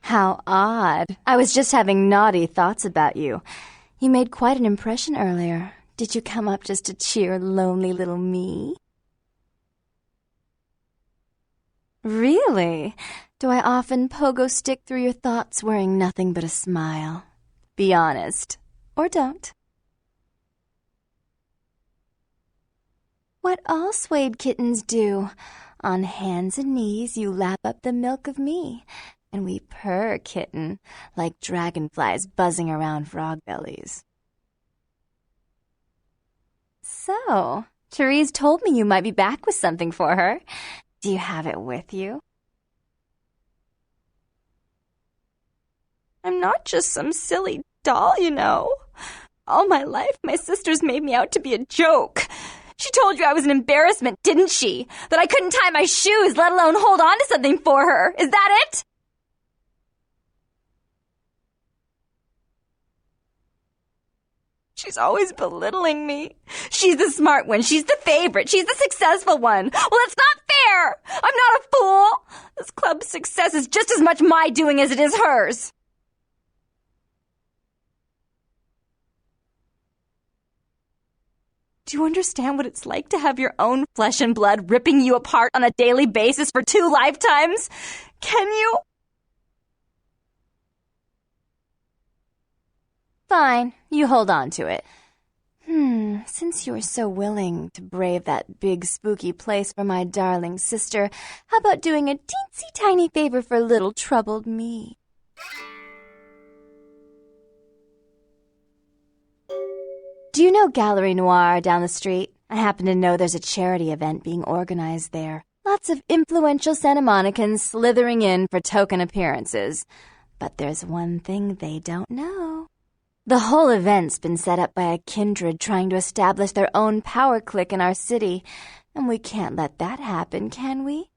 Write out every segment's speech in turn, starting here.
How odd. I was just having naughty thoughts about you. You made quite an impression earlier. Did you come up just to cheer lonely little me? Really? Do I often pogo stick through your thoughts wearing nothing but a smile? Be honest. Or don't. What all swayed kittens do. On hands and knees you lap up the milk of me, and we purr, kitten, like dragonflies buzzing around frog bellies. So, Therese told me you might be back with something for her. Do you have it with you? I'm not just some silly doll, you know. All my life, my sisters made me out to be a joke. She told you I was an embarrassment, didn't she? That I couldn't tie my shoes, let alone hold on to something for her. Is that it? She's always belittling me. She's the smart one. She's the favorite. She's the successful one. Well, it's not fair. I'm not a fool. This club's success is just as much my doing as it is hers. Do you understand what it's like to have your own flesh and blood ripping you apart on a daily basis for 2 lifetimes? Can you? Fine, you hold on to it. Since you're so willing to brave that big spooky place for my darling sister, how about doing a teensy-tiny favor for little troubled me? Do you know Gallery Noir down the street? I happen to know there's a charity event being organized there. Lots of influential Santa Monicans slithering in for token appearances. But there's one thing they don't know. The whole event's been set up by a kindred trying to establish their own power clique in our city, and we can't let that happen, can we?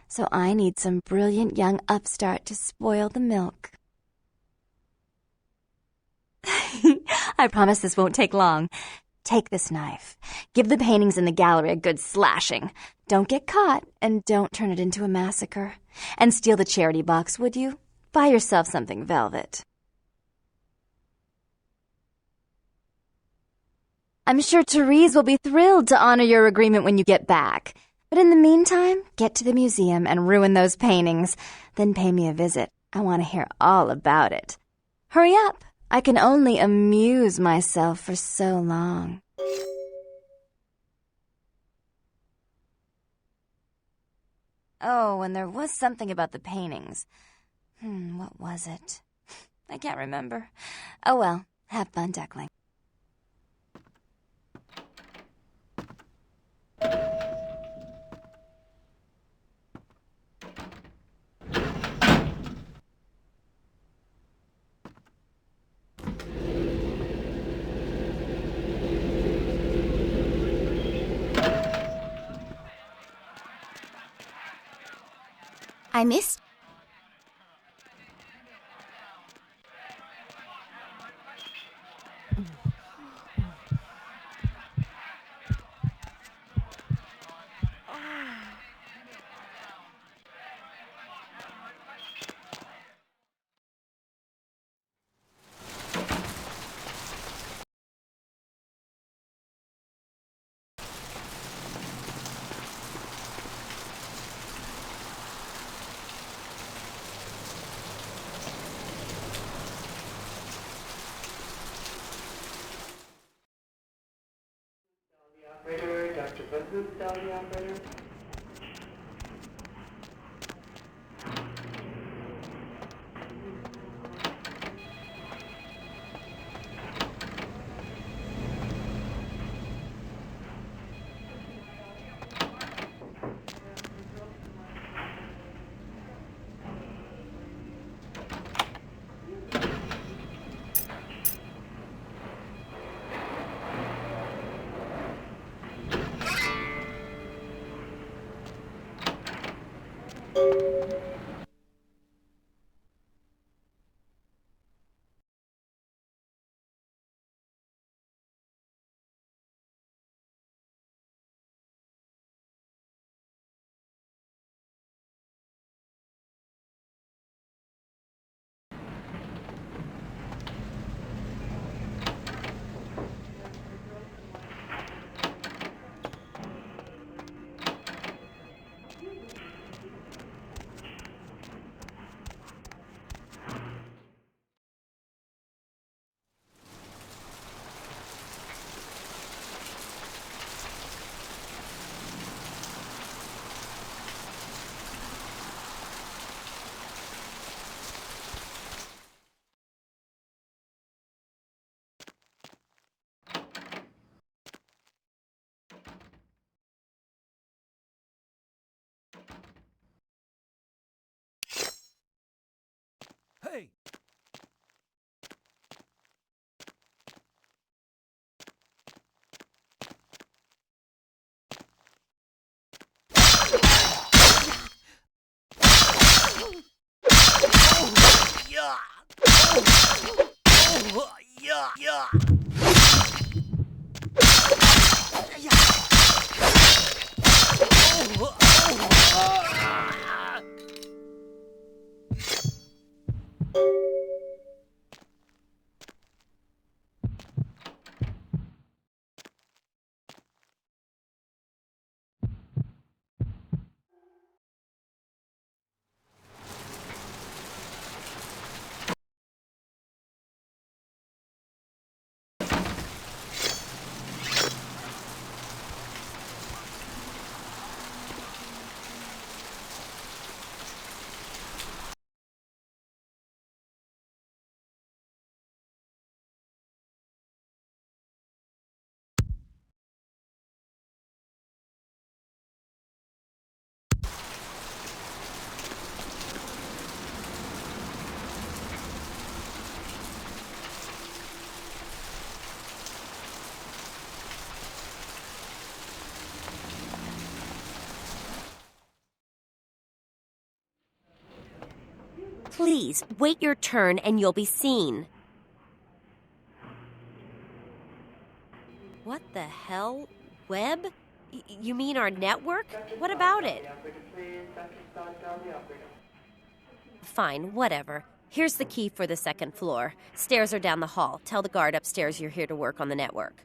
So I need some brilliant young upstart to spoil the milk. I promise this won't take long. Take this knife. Give the paintings in the gallery a good slashing. Don't get caught, and don't turn it into a massacre. And steal the charity box, would you? Buy yourself something velvet. I'm sure Therese will be thrilled to honor your agreement when you get back. But in the meantime, get to the museum and ruin those paintings. Then pay me a visit. I want to hear all about it. Hurry up. I can only amuse myself for so long. Oh, and there was something about the paintings. What was it? I can't remember. Oh well, have fun, duckling. I missed... Operator, Dr. Booth, the operator. Hey! Please, wait your turn and you'll be seen. What the hell? Web? You mean our network? What about it? Fine, whatever. Here's the key for the second floor. Stairs are down the hall. Tell the guard upstairs you're here to work on the network.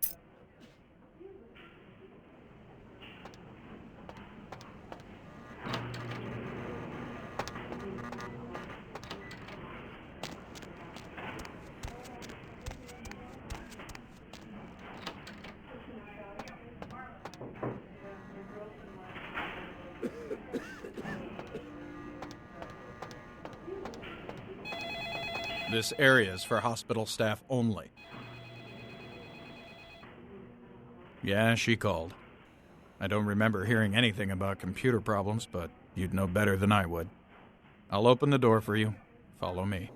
This area is for hospital staff only. Yeah, she called. I don't remember hearing anything about computer problems, but you'd know better than I would. I'll open the door for you. Follow me.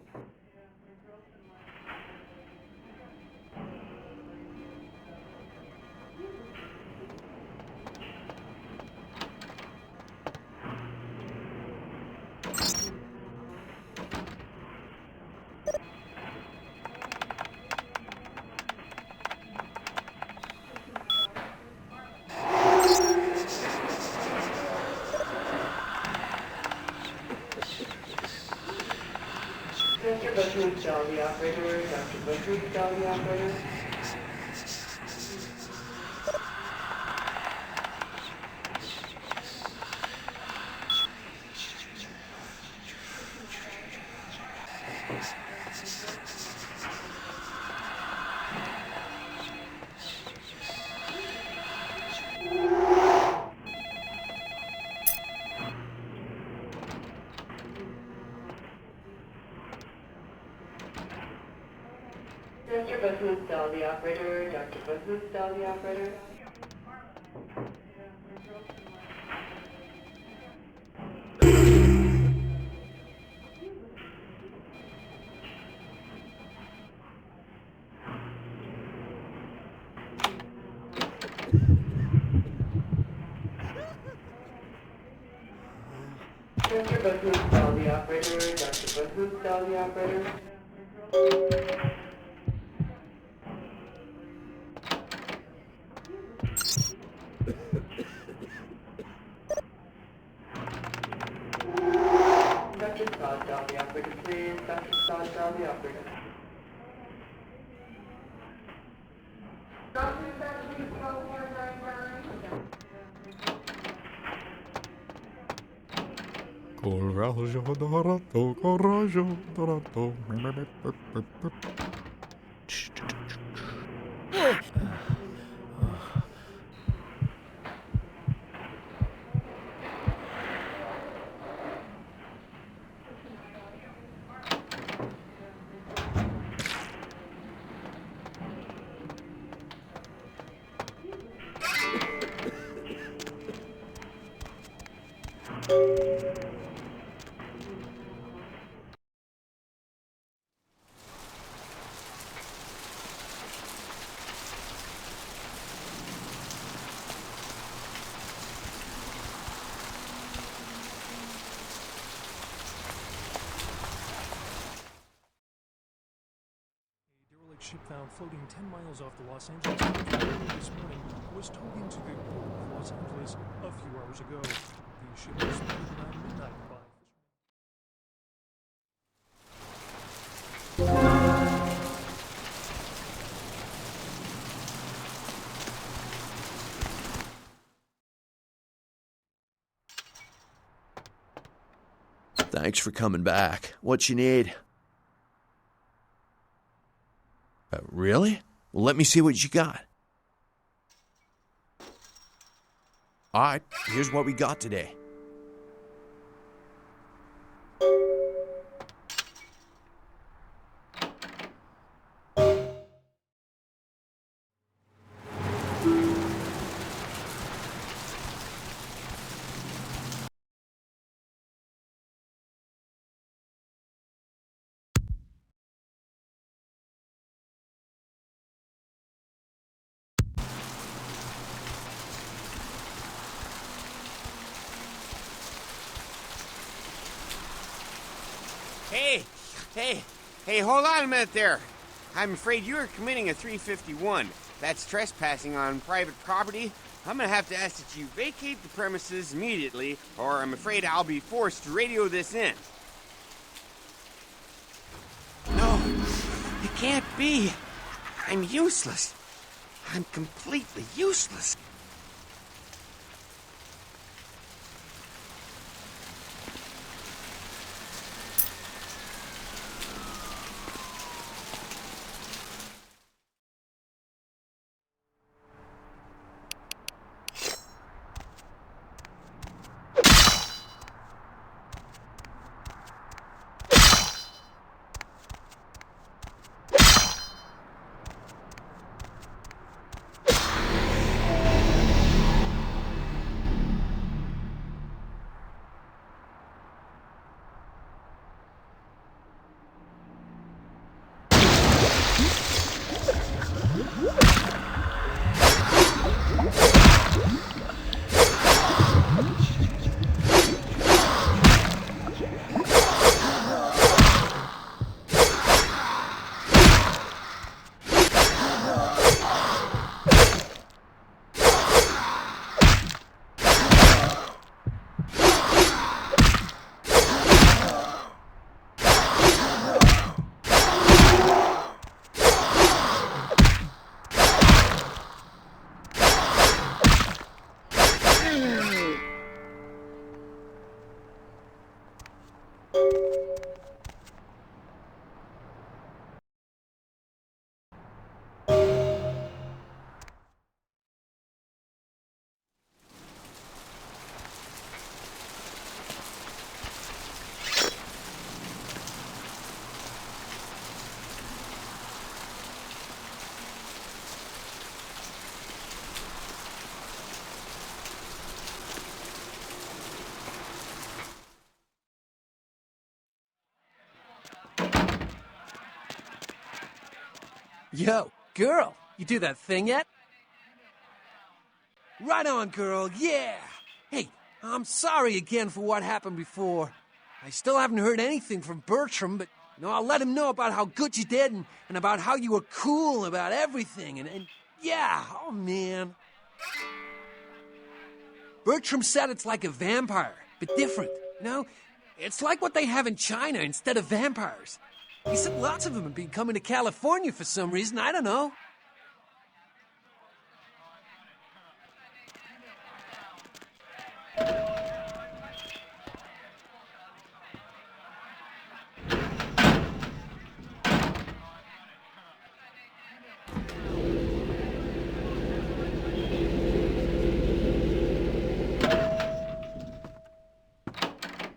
operator. Dr. Butler, tell the operator. Dr. Butler, tell the operator. Dr. Butler, tell the operator. Dr. Butler, tell the operator. Dr. Butler, tell the operator. Dr. Scott, tell the operator, please. Dr. Scott, tell the operator. Coraggio dorato, coraggio dorato. Ship found floating 10 miles off the Los Angeles coast this morning was towed into the port of Los Angeles a few hours ago. The ship was spotted around midnight by Thanks for coming back. What you need? Really? Well, let me see what you got. All right, here's what we got today. Hey, hold on a minute there. I'm afraid you are committing a 351. That's trespassing on private property. I'm gonna have to ask that you vacate the premises immediately, or I'm afraid I'll be forced to radio this in. No, it can't be. I'm useless. I'm completely useless. Yo, girl, you do that thing yet? Right on, girl, yeah! Hey, I'm sorry again for what happened before. I still haven't heard anything from Bertram, but, I'll let him know about how good you did and about how you were cool about everything, and yeah, oh man. Bertram said it's like a vampire, but different, It's like what they have in China instead of vampires. He said lots of them have been coming to California for some reason, I don't know.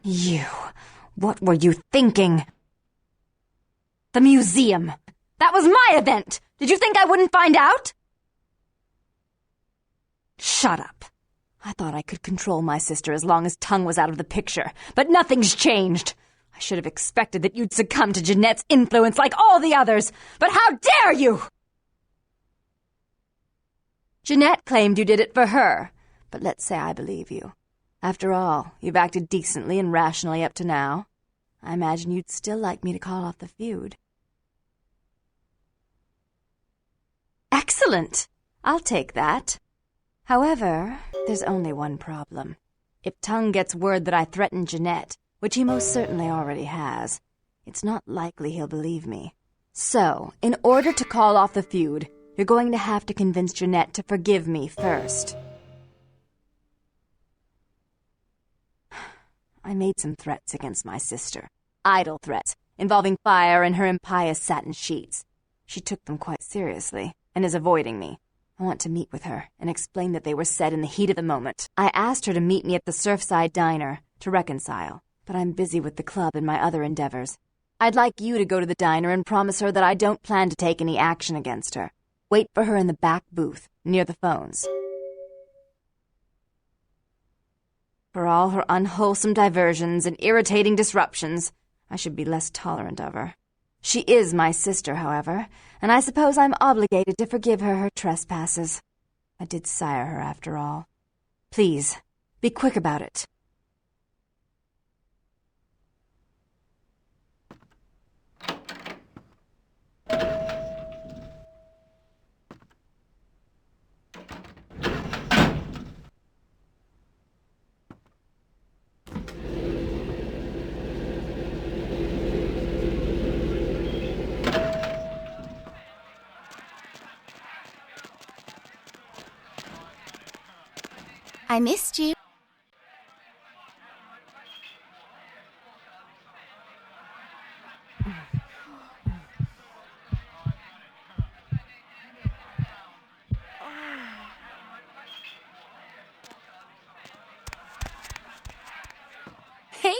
You. What were you thinking? The museum. That was my event! Did you think I wouldn't find out? Shut up. I thought I could control my sister as long as Tongue was out of the picture, but nothing's changed. I should have expected that you'd succumb to Jeanette's influence like all the others, but how dare you! Jeanette claimed you did it for her, but let's say I believe you. After all, you've acted decently and rationally up to now. I imagine you'd still like me to call off the feud. Excellent! I'll take that. However, there's only one problem. If Tongue gets word that I threatened Jeanette, which he most certainly already has, it's not likely he'll believe me. So, in order to call off the feud, you're going to have to convince Jeanette to forgive me first. I made some threats against my sister. Idle threats, involving fire and her impious satin sheets. She took them quite seriously, and is avoiding me. I want to meet with her, and explain that they were said in the heat of the moment. I asked her to meet me at the Surfside Diner, to reconcile, but I'm busy with the club and my other endeavors. I'd like you to go to the diner and promise her that I don't plan to take any action against her. Wait for her in the back booth, near the phones. For all her unwholesome diversions and irritating disruptions, I should be less tolerant of her. She is my sister, however, and I suppose I'm obligated to forgive her trespasses. I did sire her, after all. Please, be quick about it. I missed you. Hey!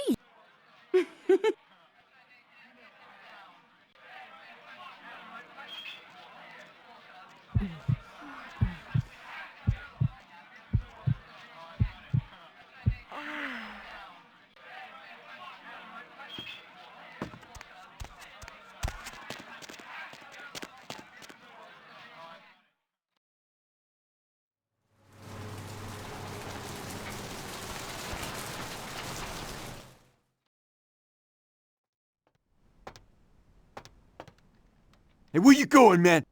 Hey, where you going, man?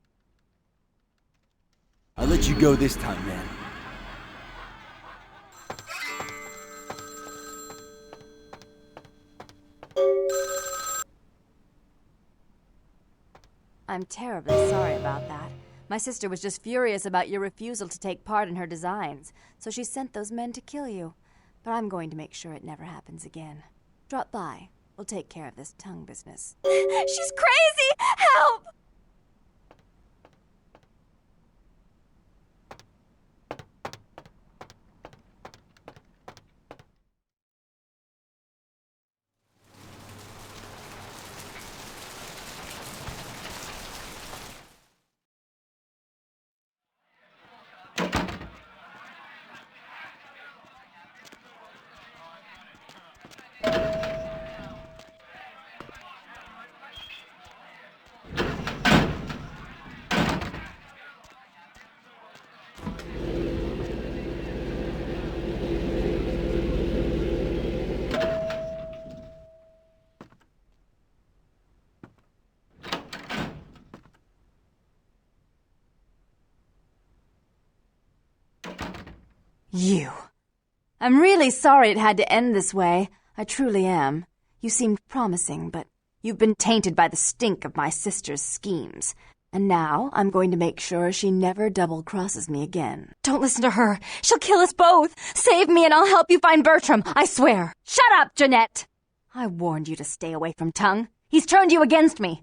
I'll let you go this time, man. I'm terribly sorry about that. My sister was just furious about your refusal to take part in her designs, so she sent those men to kill you. But I'm going to make sure it never happens again. Drop by. We'll take care of this tongue business. She's crazy! Help! You. I'm really sorry it had to end this way. I truly am. You seemed promising, but you've been tainted by the stink of my sister's schemes. And now I'm going to make sure she never double-crosses me again. Don't listen to her. She'll kill us both. Save me and I'll help you find Bertram, I swear. Shut up, Jeanette! I warned you to stay away from Tongue. He's turned you against me.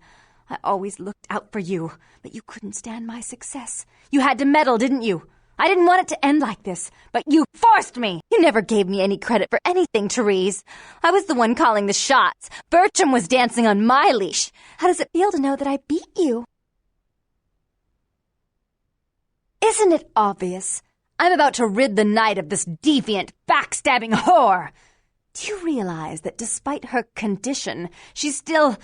I always looked out for you, but you couldn't stand my success. You had to meddle, didn't you? I didn't want it to end like this, but you forced me. You never gave me any credit for anything, Therese. I was the one calling the shots. Bertram was dancing on my leash. How does it feel to know that I beat you? Isn't it obvious? I'm about to rid the night of this deviant, backstabbing whore. Do you realize that despite her condition, she still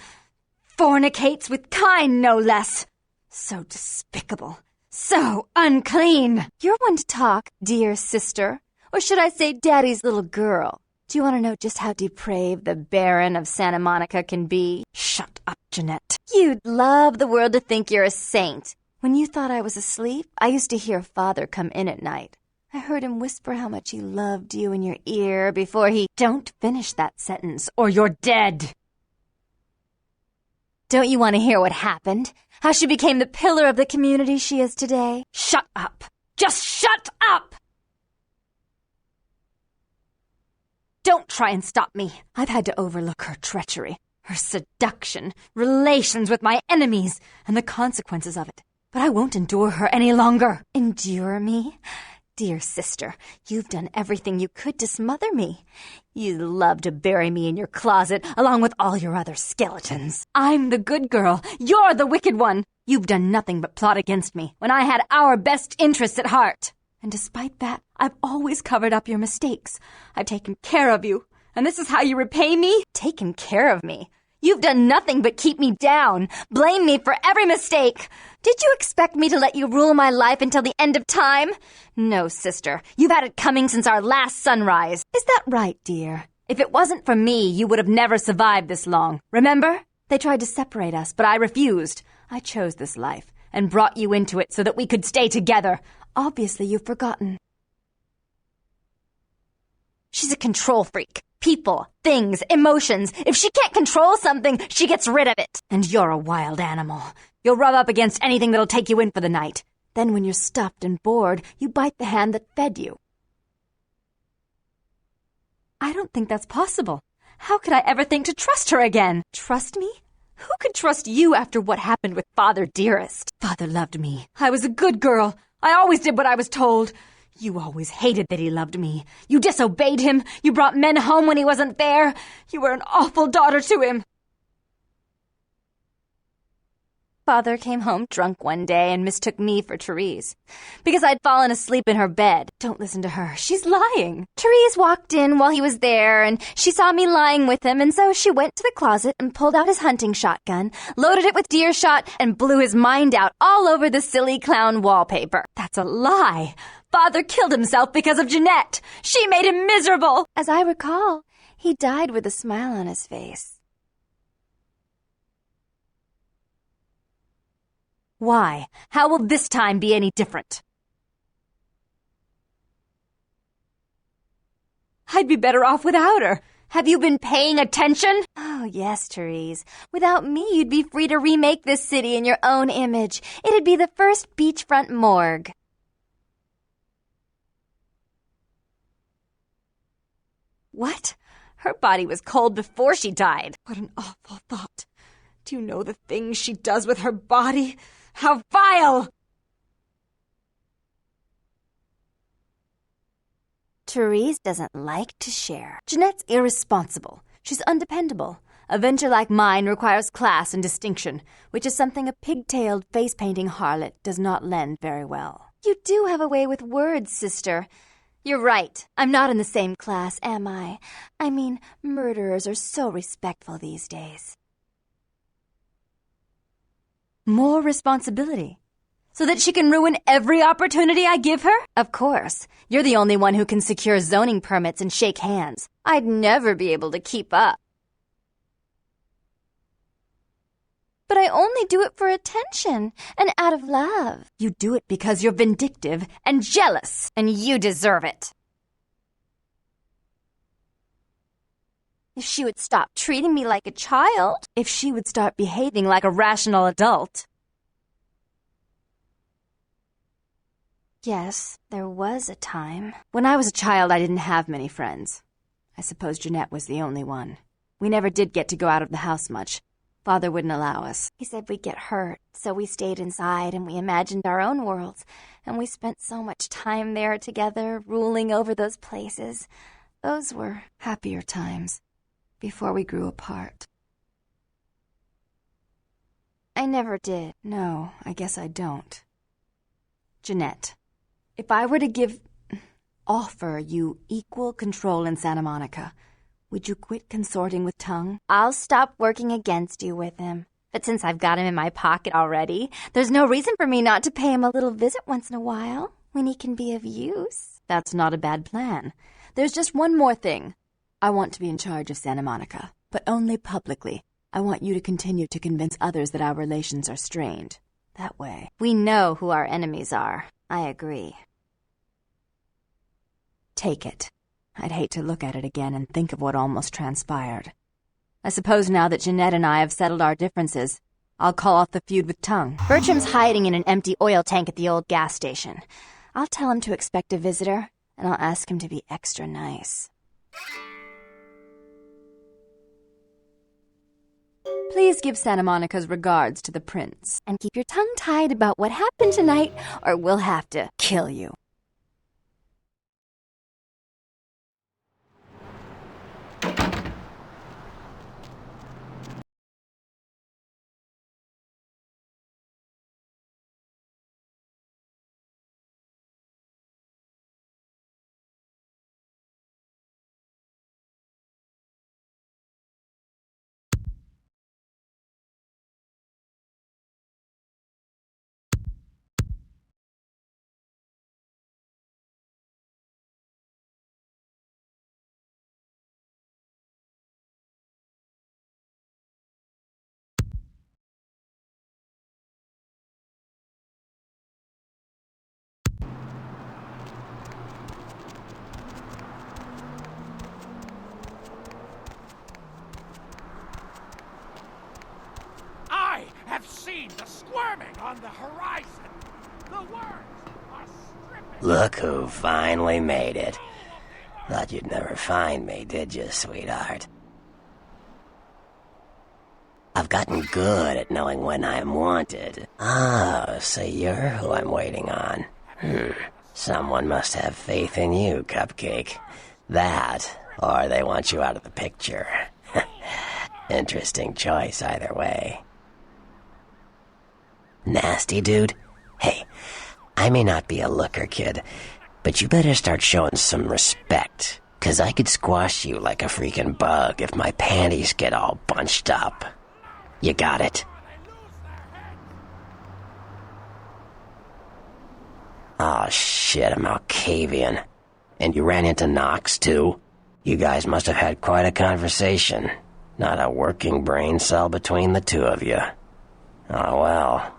fornicates with Kine, no less? So despicable. So unclean. You're one to talk, dear sister. Or should I say daddy's little girl? Do you want to know just how depraved the Baron of Santa Monica can be? Shut up, Jeanette. You'd love the world to think you're a saint. When you thought I was asleep, I used to hear Father come in at night. I heard him whisper how much he loved you in your ear before he... Don't finish that sentence, or you're dead. Don't you want to hear what happened? How she became the pillar of the community she is today? Shut up. Just shut up! Don't try and stop me. I've had to overlook her treachery, her seduction, relations with my enemies, and the consequences of it. But I won't endure her any longer. Endure me? Dear sister, you've done everything you could to smother me. You love to bury me in your closet, along with all your other skeletons. I'm the good girl. You're the wicked one. You've done nothing but plot against me, when I had our best interests at heart. And despite that, I've always covered up your mistakes. I've taken care of you. And this is how you repay me? Taken care of me? You've done nothing but keep me down, blame me for every mistake. Did you expect me to let you rule my life until the end of time? No, sister. You've had it coming since our last sunrise. Is that right, dear? If it wasn't for me, you would have never survived this long. Remember? They tried to separate us, but I refused. I chose this life and brought you into it so that we could stay together. Obviously, you've forgotten. She's a control freak. People, things, emotions. If she can't control something, she gets rid of it. And you're a wild animal. You'll rub up against anything that'll take you in for the night. Then when you're stuffed and bored, you bite the hand that fed you. I don't think that's possible. How could I ever think to trust her again? Trust me? Who could trust you after what happened with Father Dearest? Father loved me. I was a good girl. I always did what I was told. You always hated that he loved me. You disobeyed him. You brought men home when he wasn't there. You were an awful daughter to him. Father came home drunk one day and mistook me for Therese, because I'd fallen asleep in her bed. Don't listen to her. She's lying. Therese walked in while he was there, and she saw me lying with him, and so she went to the closet and pulled out his hunting shotgun, loaded it with deer shot, and blew his mind out all over the silly clown wallpaper. That's a lie. Father killed himself because of Jeanette. She made him miserable. As I recall, he died with a smile on his face. Why? How will this time be any different? I'd be better off without her. Have you been paying attention? Oh, yes, Therese. Without me, you'd be free to remake this city in your own image. It'd be the first beachfront morgue. What? Her body was cold before she died. What an awful thought. Do you know the things she does with her body? How vile! Therese doesn't like to share. Jeanette's irresponsible. She's undependable. A venture like mine requires class and distinction, which is something a pigtailed, face-painting harlot does not lend very well. You do have a way with words, sister. You're right. I'm not in the same class, am I? I mean, murderers are so respectful these days. More responsibility. So that she can ruin every opportunity I give her? Of course. You're the only one who can secure zoning permits and shake hands. I'd never be able to keep up. But I only do it for attention and out of love. You do it because you're vindictive and jealous, and you deserve it. If she would stop treating me like a child. If she would start behaving like a rational adult. Yes, there was a time. When I was a child, I didn't have many friends. I suppose Jeanette was the only one. We never did get to go out of the house much. Father wouldn't allow us. He said we'd get hurt, so we stayed inside and we imagined our own worlds. And we spent so much time there together, ruling over those places. Those were happier times, before we grew apart. I never did. No, I guess I don't. Jeanette, if I were to offer you equal control in Santa Monica, would you quit consorting with Tongue? I'll stop working against you with him. But since I've got him in my pocket already, there's no reason for me not to pay him a little visit once in a while, when he can be of use. That's not a bad plan. There's just one more thing. I want to be in charge of Santa Monica, but only publicly. I want you to continue to convince others that our relations are strained. That way, we know who our enemies are. I agree. Take it. I'd hate to look at it again and think of what almost transpired. I suppose now that Jeanette and I have settled our differences, I'll call off the feud with Tongue. Bertram's hiding in an empty oil tank at the old gas station. I'll tell him to expect a visitor, and I'll ask him to be extra nice. Please give Santa Monica's regards to the prince. And keep your tongue tied about what happened tonight, or we'll have to kill you. I have seen the squirming on the horizon. The words are stripping. Look who finally made it. Thought you'd never find me, did you, sweetheart? I've gotten good at knowing when I'm wanted. Oh, so you're who I'm waiting on. Someone must have faith in you, Cupcake. That, or they want you out of the picture. Interesting choice either way. Nasty dude? Hey, I may not be a looker, kid, but you better start showing some respect, 'cause I could squash you like a freaking bug if my panties get all bunched up. You got it? Oh shit, a Malkavian. And you ran into Knox too? You guys must have had quite a conversation. Not a working brain cell between the two of you. Oh well.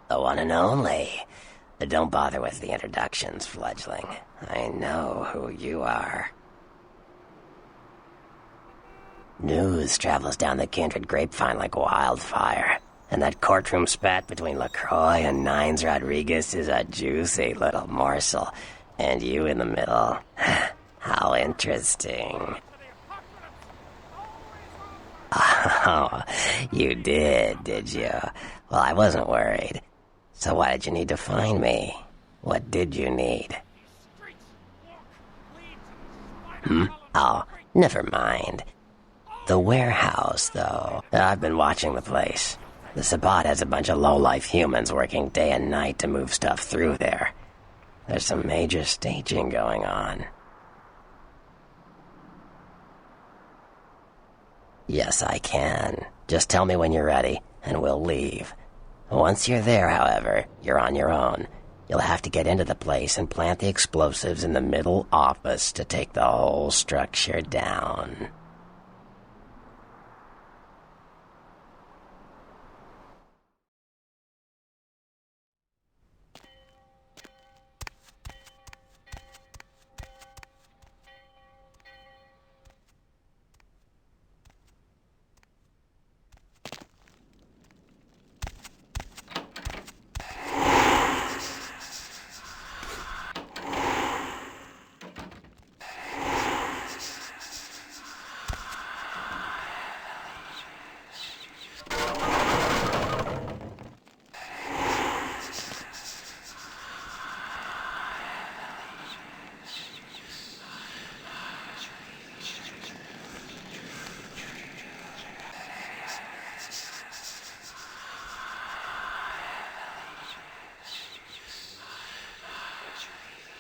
The one and only. Don't bother with the introductions, fledgling. I know who you are. News travels down the kindred grapevine like wildfire. And that courtroom spat between LaCroix and Nines Rodriguez is a juicy little morsel. And you in the middle. How interesting. Oh, you did you? Well, I wasn't worried. So why did you need to find me? What did you need? Oh, never mind. The warehouse, though. I've been watching the place. The Sabbat has a bunch of low-life humans working day and night to move stuff through there. There's some major staging going on. Yes, I can. Just tell me when you're ready, and we'll leave. Once you're there, however, you're on your own. You'll have to get into the place and plant the explosives in the middle office to take the whole structure down.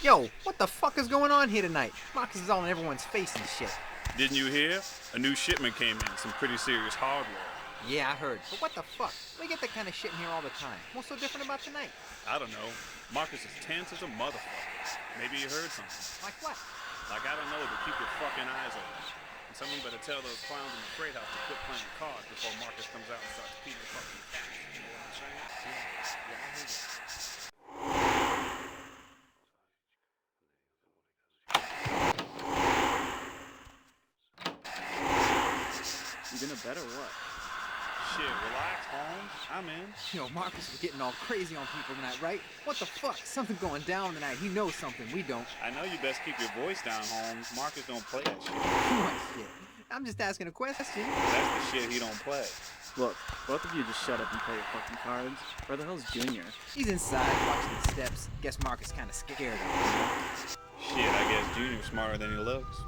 Yo, what the fuck is going on here tonight? Marcus is all in everyone's face and shit. Didn't you hear? A new shipment came in, some pretty serious hardware. Yeah, I heard. But what the fuck? We get that kind of shit in here all the time. What's so different about tonight? I don't know. Marcus is tense as a motherfucker. Maybe you heard something. Like what? Like, I don't know, but keep your fucking eyes open. And someone better tell those clowns in the freight house to quit playing cards before Marcus comes out and starts beating the fucking cats. You know what I'm saying? Yeah, I heard it. You gonna bet or what? Shit, relax, Holmes. I'm in. Yo, Marcus was getting all crazy on people tonight, right? What the fuck? Something going down tonight. He knows something we don't. I know you best keep your voice down, Holmes. Marcus don't play that shit. What shit? I'm just asking a question. That's the shit he don't play. Look, both of you just shut up and play your fucking cards. Where the hell's Junior? He's inside, watching the steps. Guess Marcus kinda scared of him, you know? Shit, I guess Junior's smarter than he looks.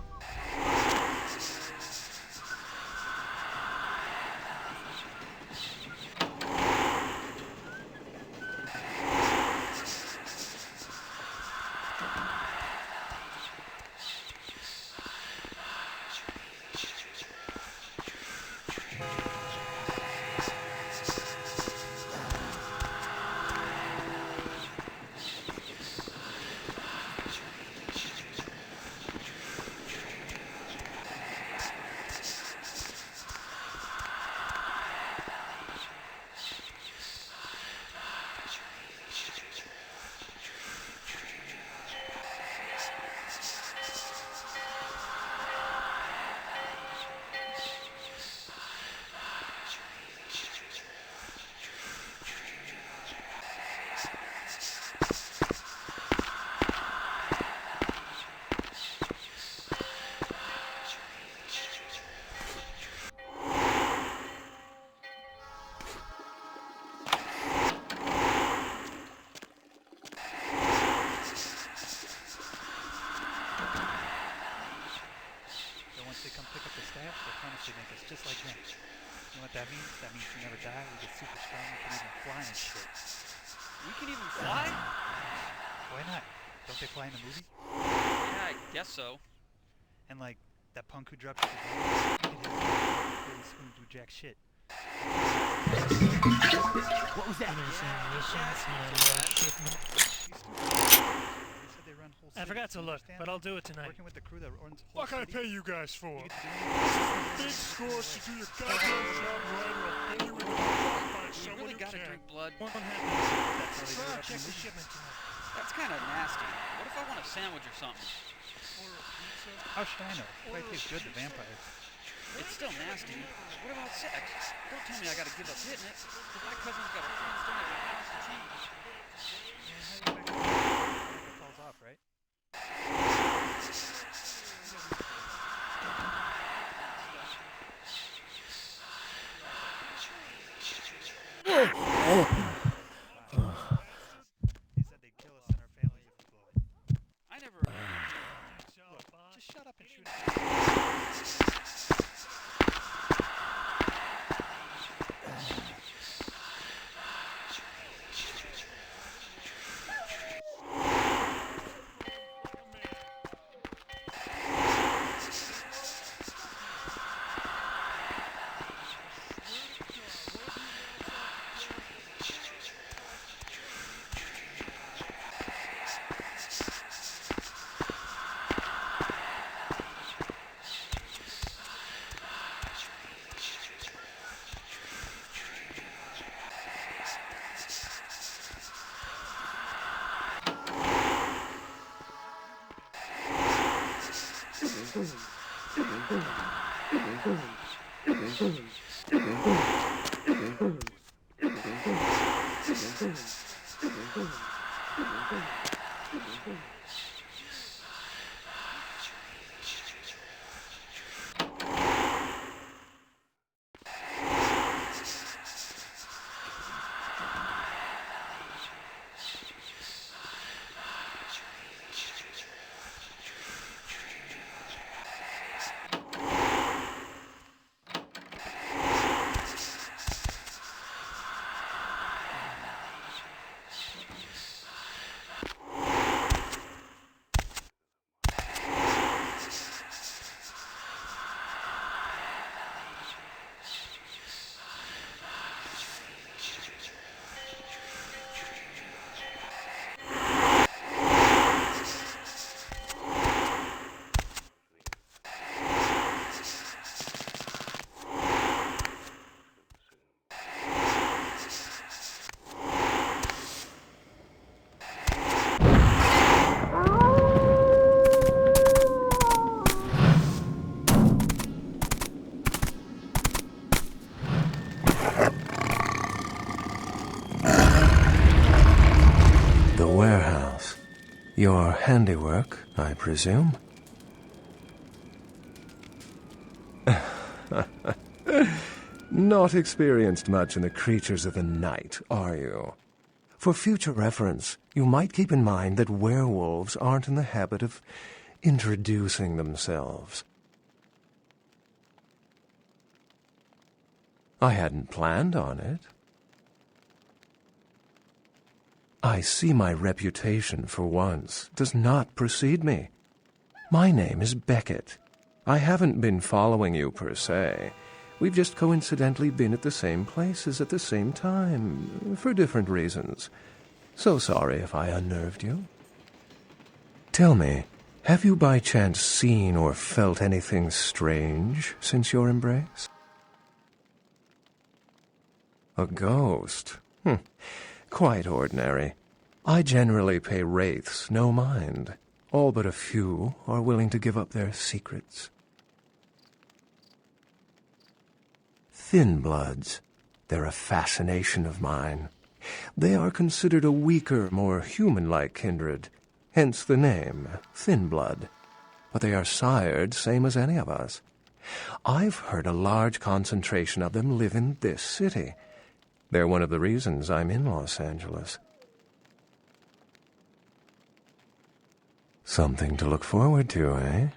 Just like them. You know what that means? That means you never die, we get super strong, we can even fly and shit. We can even fly? Why not? Don't they fly in the movies? Yeah, I guess so. And like, that punk who dropped his gun, he can really swim do jack shit. What was that? I forgot to look, but I'll do it tonight. Working with the crew that owns What can I pay you guys for? Big scores to do your goddamn job right, or I'll pay you in the mouth by someone really who gotta can. drink blood. What happens? Check the shipment tonight. That's kind of nasty. What if I want a sandwich or something? Or a pizza? How should I know? Probably tastes good to vampires. It's still nasty. What about sex? Don't tell me I gotta give up hitting it. Cause my cousin's got a friend staying at my house to cheat. It falls off, right? He said they'd kill us and our families if we blow it. I never... Look, just shut up and shoot it. warehouse. Your handiwork, I presume? Not experienced much in the creatures of the night, are you? For future reference, you might keep in mind that werewolves aren't in the habit of introducing themselves. I hadn't planned on it. I see my reputation, for once, does not precede me. My name is Beckett. I haven't been following you, per se. We've just coincidentally been at the same places at the same time, for different reasons. So sorry if I unnerved you. Tell me, have you by chance seen or felt anything strange since your embrace? A ghost? Quite ordinary. I generally pay wraiths no mind. All but a few are willing to give up their secrets. Thin bloods. They're a fascination of mine. They are considered a weaker, more human-like kindred, hence the name, Thin Blood. But they are sired same as any of us. I've heard a large concentration of them live in this city. They're one of the reasons I'm in Los Angeles. Something to look forward to, eh?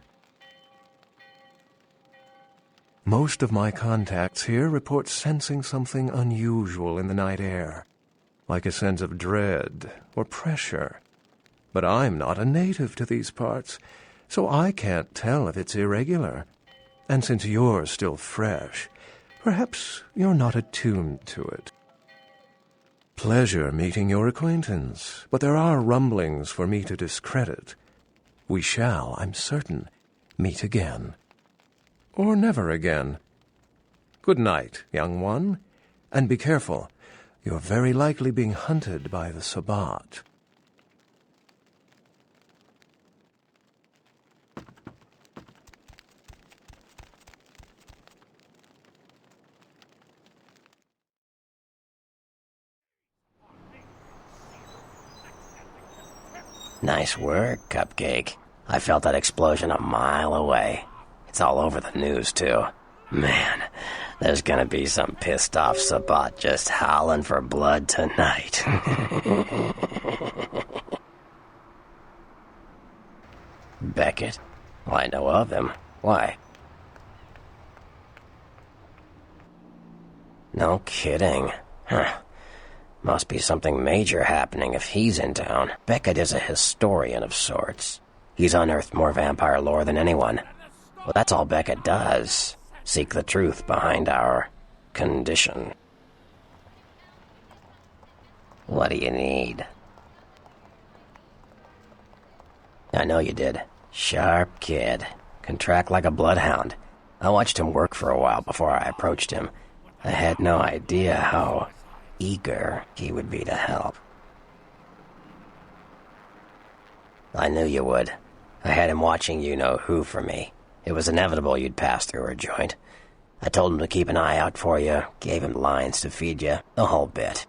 Most of my contacts here report sensing something unusual in the night air, like a sense of dread or pressure. But I'm not a native to these parts, so I can't tell if it's irregular. And since you're still fresh, perhaps you're not attuned to it. Pleasure meeting your acquaintance, but there are rumblings for me to discredit. We shall, I'm certain, meet again. Or never again. Good night, young one, and be careful. You're very likely being hunted by the Sabbat. Nice work, Cupcake. I felt that explosion a mile away. It's all over the news, too. Man, there's gonna be some pissed-off Sabbat just howling for blood tonight. Beckett? Well, I know of him. Why? No kidding. Huh. Must be something major happening if he's in town. Beckett is a historian of sorts. He's unearthed more vampire lore than anyone. Well, that's all Beckett does. Seek the truth behind our condition. What do you need? I know you did. Sharp kid. Can track like a bloodhound. I watched him work for a while before I approached him. I had no idea how eager he would be to help. I knew you would. I had him watching you-know-who for me. It was inevitable you'd pass through our joint. I told him to keep an eye out for you, gave him lines to feed you, the whole bit.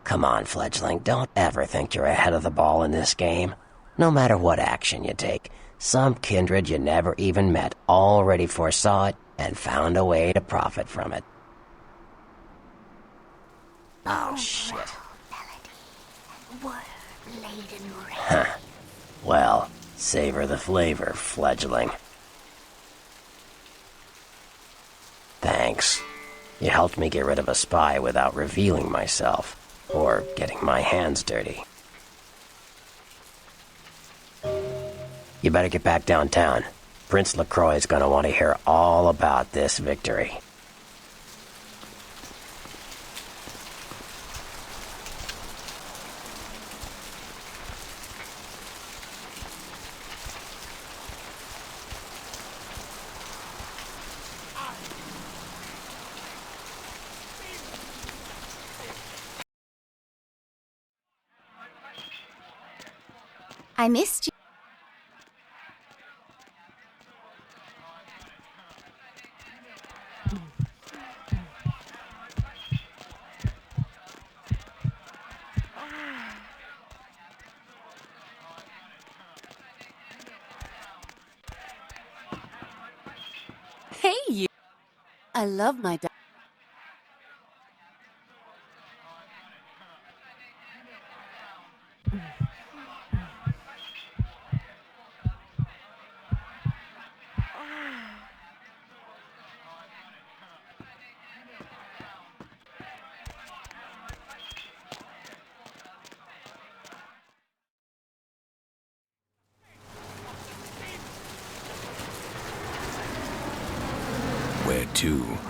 Come on, fledgling, don't ever think you're ahead of the ball in this game. No matter what action you take, some kindred you never even met already foresaw it and found a way to profit from it. Oh, shit. Huh. Well, savor the flavor, fledgling. Thanks. You helped me get rid of a spy without revealing myself, or getting my hands dirty. You better get back downtown. Prince LaCroix's gonna want to hear all about this victory. I missed you. I love my dog. Where to?